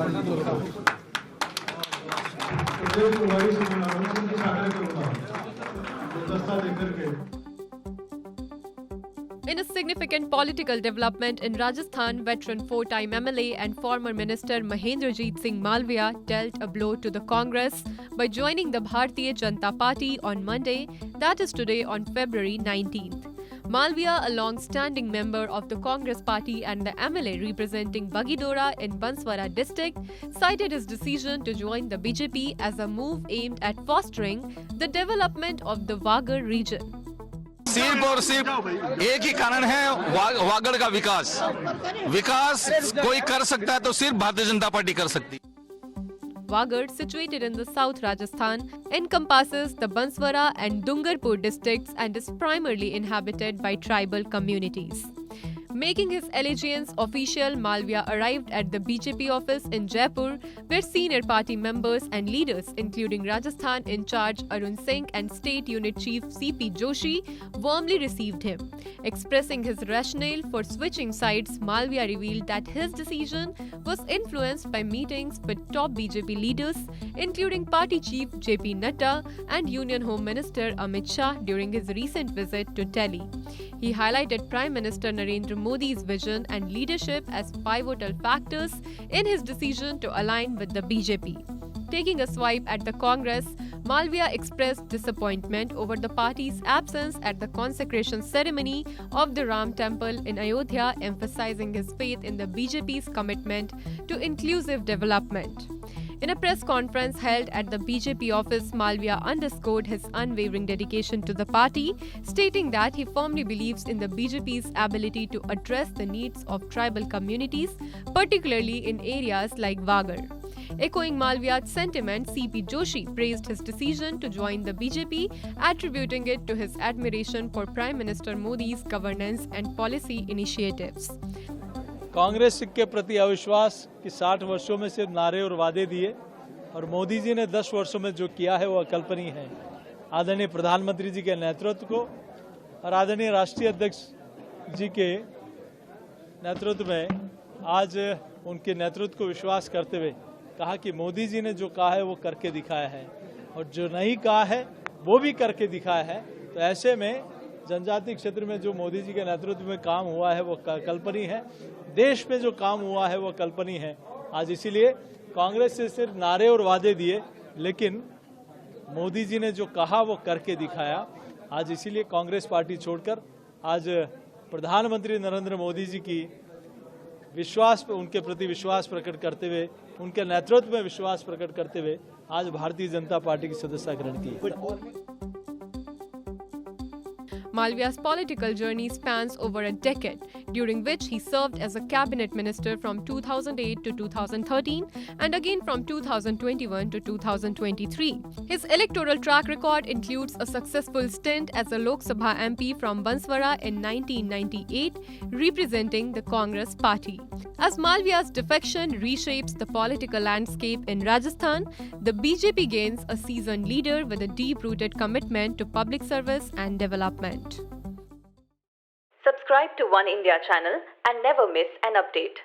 In a significant political development in Rajasthan, veteran four-time MLA and former Minister Mahendrajit Singh Malviya dealt a blow to the Congress by joining the Bharatiya Janata Party on Monday, that is today on February 19th. Malviya, a long-standing member of the Congress party and the MLA representing Bagidora in Banswara district, cited his decision to join the BJP as a move aimed at fostering the development of the Wagar region. सिर्फ और सिर्फ एक ही कारण है, वागड़ का विकास। विकास कोई कर सकता है तो सिर्फ भारतीय जनता पार्टी कर सकती है। Wagar, situated in the South Rajasthan, encompasses the Banswara and Dungarpur districts and is primarily inhabited by tribal communities. Making his allegiance official, Malviya arrived at the BJP office in Jaipur, where senior party members and leaders, including Rajasthan in charge Arun Singh and State Unit Chief CP Joshi, warmly received him. Expressing his rationale for switching sides, Malviya revealed that his decision was influenced by meetings with top BJP leaders, including party chief JP Nadda and Union Home Minister Amit Shah during his recent visit to Delhi. He highlighted Prime Minister Narendra Modi's vision and leadership as pivotal factors in his decision to align with the BJP. Taking a swipe at the Congress, Malviya expressed disappointment over the party's absence at the consecration ceremony of the Ram Temple in Ayodhya, emphasizing his faith in the BJP's commitment to inclusive development. In a press conference held at the BJP office, Malviya underscored his unwavering dedication to the party, stating that he firmly believes in the BJP's ability to address the needs of tribal communities, particularly in areas like Wagar. Echoing Malviya's sentiment, CP Joshi praised his decision to join the BJP, attributing it to his admiration for Prime Minister Modi's governance and policy initiatives. Congress के प्रति अविश्वास कि 60 वर्षों में सिर्फ नारे और वादे दिए और मोदी जी ने 10 वर्षों में जो किया है वो अकल्पनीय है। आदरणीय प्रधानमंत्री जी के नेतृत्व को और आदरणीय राष्ट्रीय अध्यक्ष जी के नेतृत्व में आज उनके नेतृत्व को विश्वास करते हुए कहा कि मोदी जी ने जो कहा है वो करके दिखाया है और जो नहीं कहा है वो भी करके दिखाया है। तो ऐसे में जनजातीय क्षेत्र में जो मोदी जी के नेतृत्व में काम हुआ है वो कल्पनीय है, देश में जो काम हुआ है वो कल्पनीय है। आज इसीलिए कांग्रेस से सिर्फ नारे और वादे दिए, लेकिन मोदी जी ने जो कहा वो करके दिखाया। आज इसीलिए कांग्रेस पार्टी छोड़कर आज प्रधानमंत्री नरेंद्र मोदी जी की उनके प्रति विश्वास प्रकट करते हुए, उनके नेतृत्व में विश्वास प्रकट करते हुए आज भारतीय जनता पार्टी की सदस्यता ग्रहण की। Malviya's political journey spans over a decade, during which he served as a cabinet minister from 2008 to 2013 and again from 2021 to 2023. His electoral track record includes a successful stint as a Lok Sabha MP from Banswara in 1998, representing the Congress party. As Malviya's defection reshapes the political landscape in Rajasthan, the BJP gains a seasoned leader with a deep-rooted commitment to public service and development. Subscribe to One India channel and never miss an update.